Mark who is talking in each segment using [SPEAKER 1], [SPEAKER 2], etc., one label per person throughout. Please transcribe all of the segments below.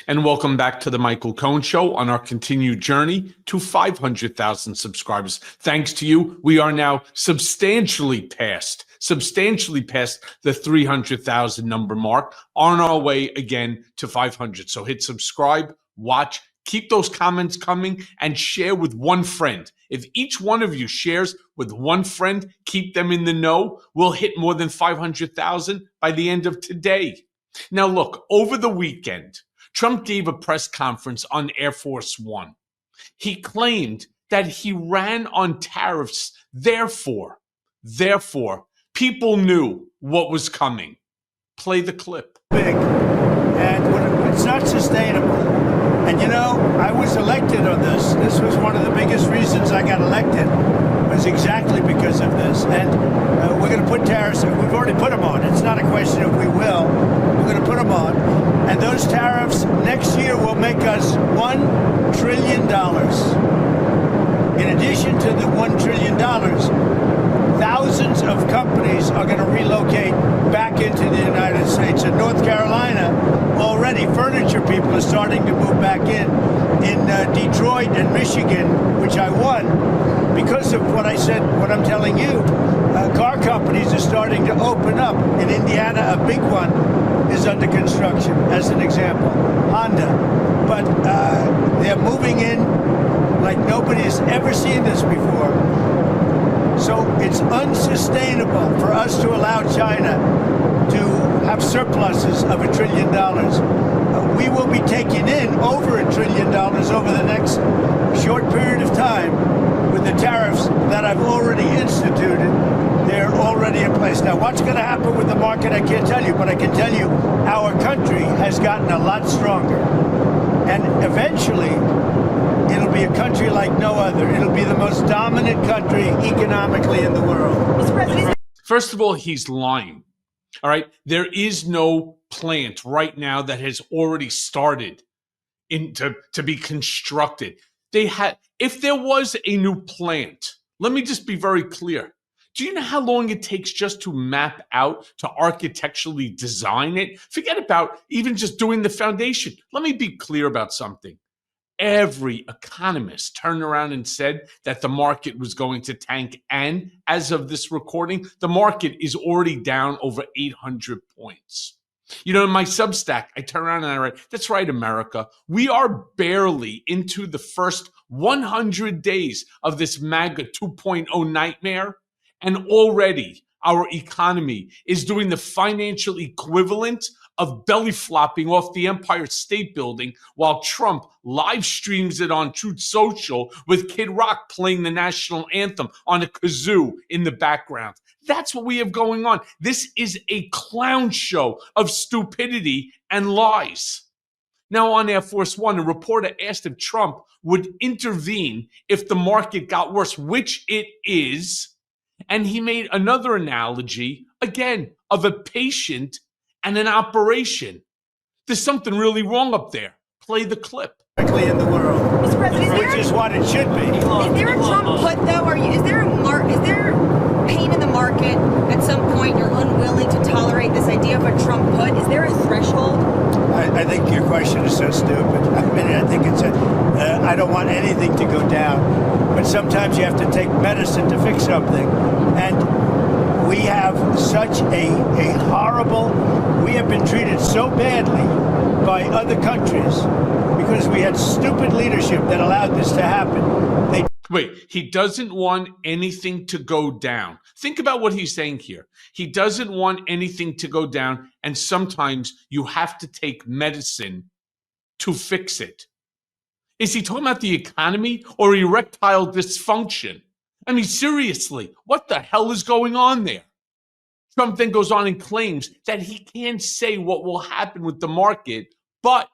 [SPEAKER 1] And welcome back to the Michael Cohen Show on our continued journey to 500,000 subscribers. Thanks to you, we are now substantially past the 300,000 number mark, on our way again to 500. So hit subscribe, watch, keep those comments coming, and share with one friend. If each one of you shares with one friend, keep them in the know, we'll hit more than 500,000 by the end of today. Now look, over the weekend, Trump gave a press conference on Air Force One. He claimed that he ran on tariffs. Therefore, people knew what was coming. Play the clip.
[SPEAKER 2] Big, and it's not sustainable. And you know, I was elected on this. This was one of the biggest reasons I got elected, was exactly because of this. And we're going to put tariffs, we've already put them on. It's not a question of we will. We're going to put them on. And those tariffs next year will make us $1 trillion. In addition to the $1 trillion, thousands of companies are going to relocate back into the United States. In North Carolina, already furniture people are starting to move back in. In Detroit and Michigan, which I won, because of what I said, what I'm telling you, car companies are starting to open up. In Indiana, a big one is under construction, as an example, Honda. But they're moving in like nobody's ever seen this before. So it's unsustainable for us to allow China to have surpluses of $1 trillion. We will be taking in over $1 trillion over the next short period of time with the tariffs that I've already instituted. They're already in place. Now, what's going to happen with the market, I can't tell you, but I can tell you our country has gotten a lot stronger. And eventually, it'll be a country like no other. It'll be the most dominant country economically in the world.
[SPEAKER 1] First of all, he's lying. All right. There is no plant right now that has already started to be constructed. If there was a new plant, let me just be very clear. Do you know how long it takes just to map out, to architecturally design it? Forget about even just doing the foundation. Let me be clear about something. Every economist turned around and said that the market was going to tank. And as of this recording, the market is already down over 800 points. You know, in my Substack, I turn around and I write, that's right, America. We are barely into the first 100 days of this MAGA 2.0 nightmare. And already our economy is doing the financial equivalent of belly flopping off the Empire State Building while Trump live streams it on Truth Social with Kid Rock playing the national anthem on a kazoo in the background. That's what we have going on. This is a clown show of stupidity and lies. Now on Air Force One, a reporter asked if Trump would intervene if the market got worse, which it is. And he made another analogy, again, of a patient and an operation. There's something really wrong up there. Play the clip.
[SPEAKER 2] In the world,
[SPEAKER 3] Mr. President,
[SPEAKER 2] which is what it should be.
[SPEAKER 3] Is there a Trump put though? Is there pain in the market at some point? You're unwilling to tolerate this idea of a Trump put. Is there a threshold?
[SPEAKER 2] I think your question is so stupid. I mean, I think it's I don't want anything to go down, but sometimes you have to take medicine to fix something, and we have such a horrible. We have been treated so badly by other countries because we had stupid leadership that allowed this to happen.
[SPEAKER 1] Wait, he doesn't want anything to go down. Think about what he's saying here. He doesn't want anything to go down, and sometimes you have to take medicine to fix it. Is he talking about the economy or erectile dysfunction? I mean, seriously, what the hell is going on there? Trump then goes on and claims that he can't say what will happen with the market, but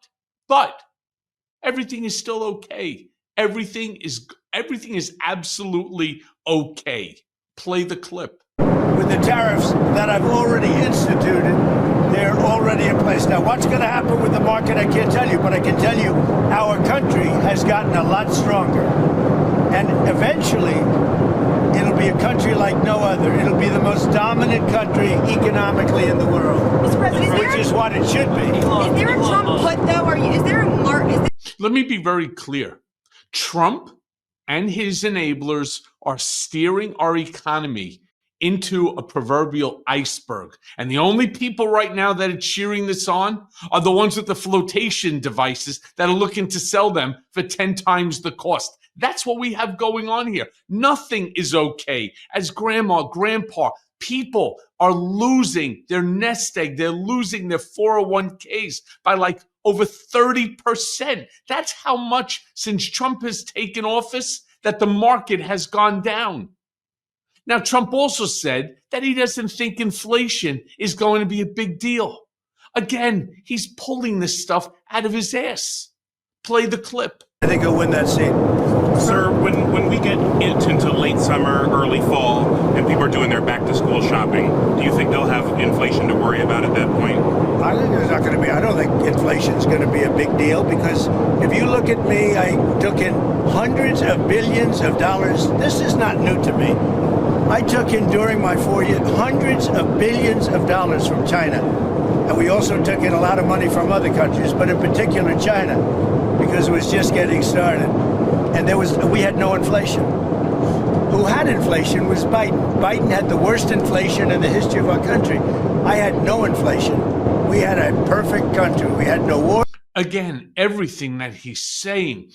[SPEAKER 1] everything is still okay. Everything is absolutely okay. Play the clip.
[SPEAKER 2] With the tariffs that I've already instituted, they're already in place. Now, what's going to happen with the market, I can't tell you, but I can tell you our country has gotten a lot stronger. And eventually, it'll be a country like no other. It'll be the most dominant country economically in the world,
[SPEAKER 3] Mr. President,
[SPEAKER 2] which is what it should be.
[SPEAKER 3] Is there a Trump put, though? Is there a
[SPEAKER 1] Let me be very clear. Trump and his enablers are steering our economy into a proverbial iceberg. And the only people right now that are cheering this on are the ones with the flotation devices that are looking to sell them for 10 times the cost. That's what we have going on here. Nothing is okay. As grandma, grandpa, people are losing their nest egg. They're losing their 401ks by like over 30%. That's how much since Trump has taken office that the market has gone down. Now, Trump also said that he doesn't think inflation is going to be a big deal. Again, he's pulling this stuff out of his ass. Play the clip.
[SPEAKER 2] I think he'll win that seat.
[SPEAKER 4] Sir, when we get into late summer, early fall, and people are doing their back-to-school shopping, do you think they'll have inflation to worry about at that point?
[SPEAKER 2] I think there's not going to be. I don't think inflation's going to be a big deal because if you look at me, I took in hundreds of billions of dollars. This is not new to me. I took in during my 4 years hundreds of billions of dollars from China. And we also took in a lot of money from other countries, but in particular China, because it was just getting started. And we had no inflation. Who had inflation was Biden. Biden had the worst inflation in the history of our country. I had no inflation. We had a perfect country. We had no war.
[SPEAKER 1] Again, everything that he's saying,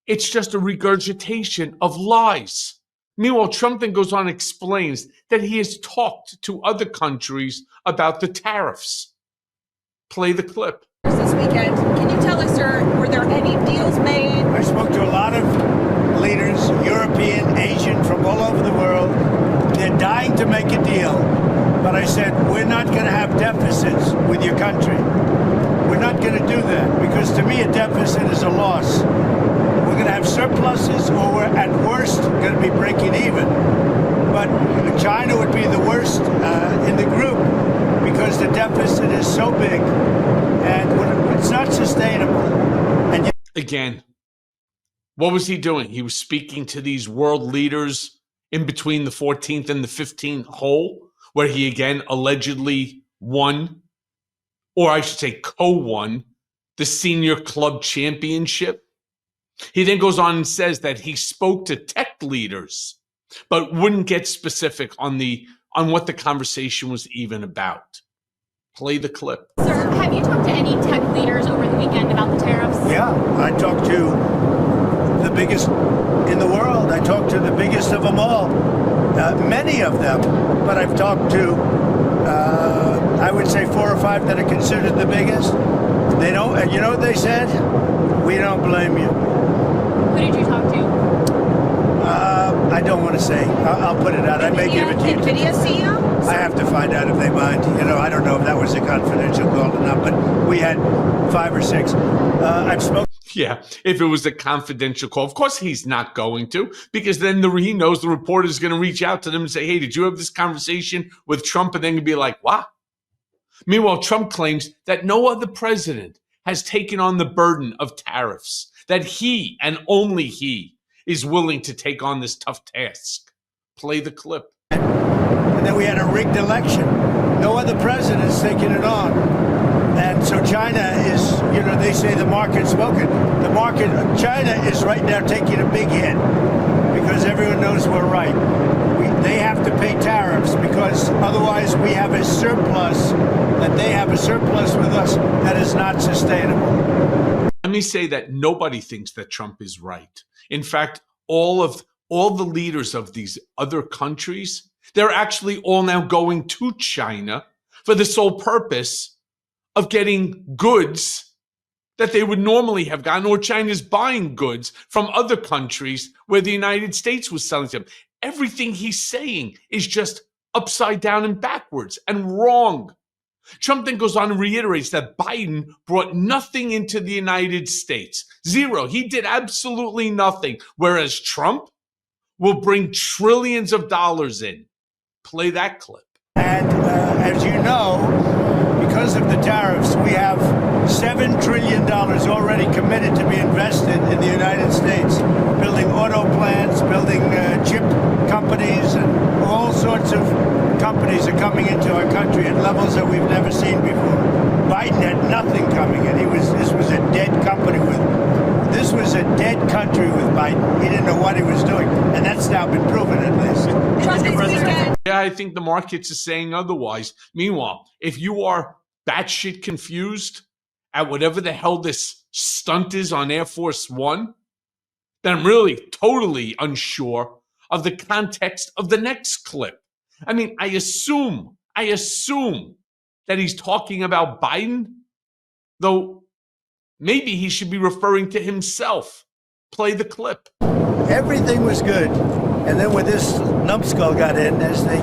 [SPEAKER 1] it's just a regurgitation of lies. Meanwhile, Trump then goes on and explains that he has talked to other countries about the tariffs. Play the clip.
[SPEAKER 3] This weekend, can you tell us, sir, were there any deals made?
[SPEAKER 2] I spoke to a lot of leaders, European, Asian, from all over the world. They're dying to make a deal. But I said, we're not going to have deficits with your country. We're not going to do that because to me a deficit is a loss. We're going to have surpluses or we're at worst going to be breaking even. But China would be the worst in the group because the deficit is so big and it's not sustainable. And
[SPEAKER 1] again, what was he doing? He was speaking to these world leaders in between the 14th and the 15th hole, where he again allegedly won, or I should say co-won, the senior club championship. He then goes on and says that he spoke to tech leaders, but wouldn't get specific on what the conversation was even about. Play the clip.
[SPEAKER 5] Sir, have you talked to any tech leaders over the weekend about the tariffs?
[SPEAKER 2] yeah, I talked to the biggest in the world. I talked to the biggest of them all, many of them. But I've talked to, I would say 4 or 5 that are considered the biggest. They don't, and you know what they said? We don't blame you.
[SPEAKER 5] Who did you talk to?
[SPEAKER 2] I don't want to say. I'll put it out. I may give it to you.
[SPEAKER 3] NVIDIA CEO?
[SPEAKER 2] I have to find out if they mind. You know, I don't know if that was a confidential call or not, but we had 5 or 6. I've spoken.
[SPEAKER 1] Yeah, if it was a confidential call. Of course he's not going to, because then he knows the reporter is going to reach out to them and say, hey, did you have this conversation with Trump? And then he'd be like, what? Meanwhile, Trump claims that no other president has taken on the burden of tariffs, that he and only he is willing to take on this tough task. Play the clip.
[SPEAKER 2] And then we had a rigged election. No other president's taking it on. And so China is, you know, they say the market's spoken. The market, China is right now taking a big hit because everyone knows we're right. They have to pay tariffs because otherwise we have a surplus, that they have a surplus with us that is not sustainable.
[SPEAKER 1] Let me say that nobody thinks that Trump is right. In fact, all the leaders of these other countries, they're actually all now going to China for the sole purpose of getting goods that they would normally have gotten, or China's buying goods from other countries where the United States was selling to them. Everything he's saying is just upside down and backwards and wrong. Trump then goes on and reiterates that Biden brought nothing into the United States. Zero. He did absolutely nothing. Whereas Trump will bring trillions of dollars in. Play that clip.
[SPEAKER 2] And as you know, because of the tariffs, we have $7 trillion already committed to be invested in the United States, building auto plants, building chip companies, and all sorts of companies are coming into our country at levels that we've never seen before. Biden had nothing coming in. This was a dead company with Biden. He didn't know what he was doing. And that's now been proven, at least.
[SPEAKER 3] Trump this weekend.
[SPEAKER 1] Yeah, I think the markets are saying otherwise. Meanwhile, if you are batshit confused at whatever the hell this stunt is on Air Force One, then I'm really totally unsure of the context of the next clip. I mean, I assume that he's talking about Biden, though maybe he should be referring to himself. Play the clip.
[SPEAKER 2] Everything was good. And then when this numbskull got in, as they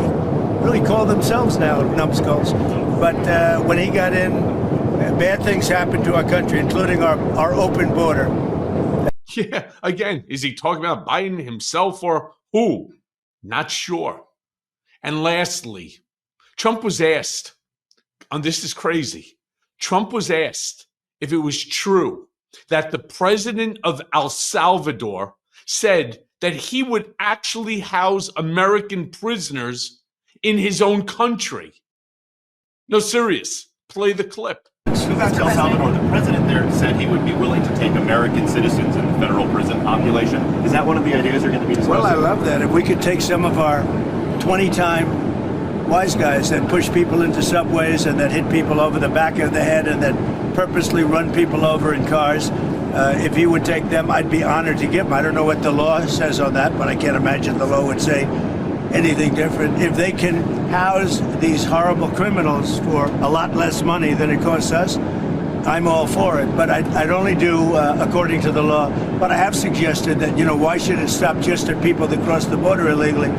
[SPEAKER 2] really call themselves now, numbskulls, but when he got in, bad things happened to our country, including our open border.
[SPEAKER 1] Yeah, again, is he talking about Biden himself or who? Not sure. And lastly, Trump was asked, and this is crazy, Trump was asked if it was true that the president of El Salvador said that he would actually house American prisoners in his own country. No, serious. Play the clip.
[SPEAKER 6] Moving back to El Salvador, the president there said he would be willing to take American citizens in the federal prison population. Is that one of the ideas you're going to be discussing?
[SPEAKER 2] Well, I love that. If we could take some of our 20-time wise guys that push people into subways and that hit people over the back of the head and that purposely run people over in cars, if he would take them, I'd be honored to give them. I don't know what the law says on that, but I can't imagine the law would say anything different. If they can house these horrible criminals for a lot less money than it costs us, I'm all for it. But I'd only do according to the law. But I have suggested that, why should it stop just at people that cross the border illegally?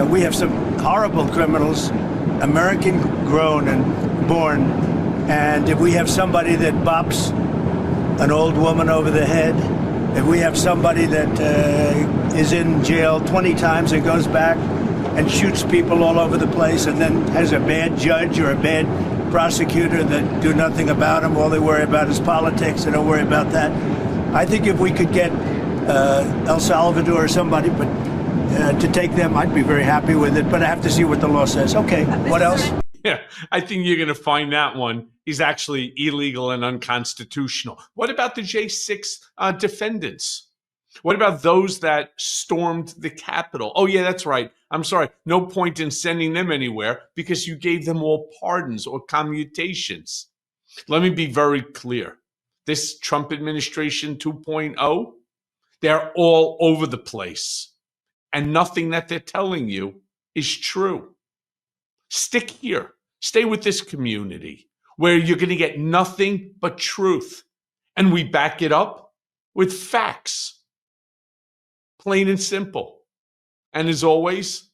[SPEAKER 2] We have some horrible criminals, American grown and born. And if we have somebody that bops an old woman over the head, if we have somebody that is in jail 20 times and goes back and shoots people all over the place and then has a bad judge or a bad prosecutor that do nothing about him, all they worry about is politics, they don't worry about that. I think if we could get El Salvador or somebody to take them, I'd be very happy with it, but I have to see what the law says. Okay, what else?
[SPEAKER 1] Yeah, I think you're going to find that one is actually illegal and unconstitutional. What about the J6 defendants? What about those that stormed the Capitol? Oh, yeah, that's right. I'm sorry. No point in sending them anywhere because you gave them all pardons or commutations. Let me be very clear. This Trump administration 2.0, they're all over the place. And nothing that they're telling you is true. Stick here. Stay with this community where you're going to get nothing but truth. And we back it up with facts. Plain and simple. And as always,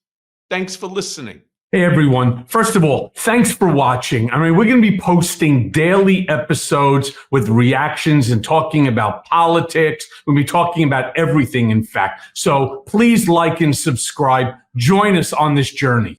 [SPEAKER 1] thanks for listening. Hey, everyone. First of all, thanks for watching. I mean, we're going to be posting daily episodes with reactions and talking about politics. We'll be talking about everything, in fact. So please like and subscribe. Join us on this journey.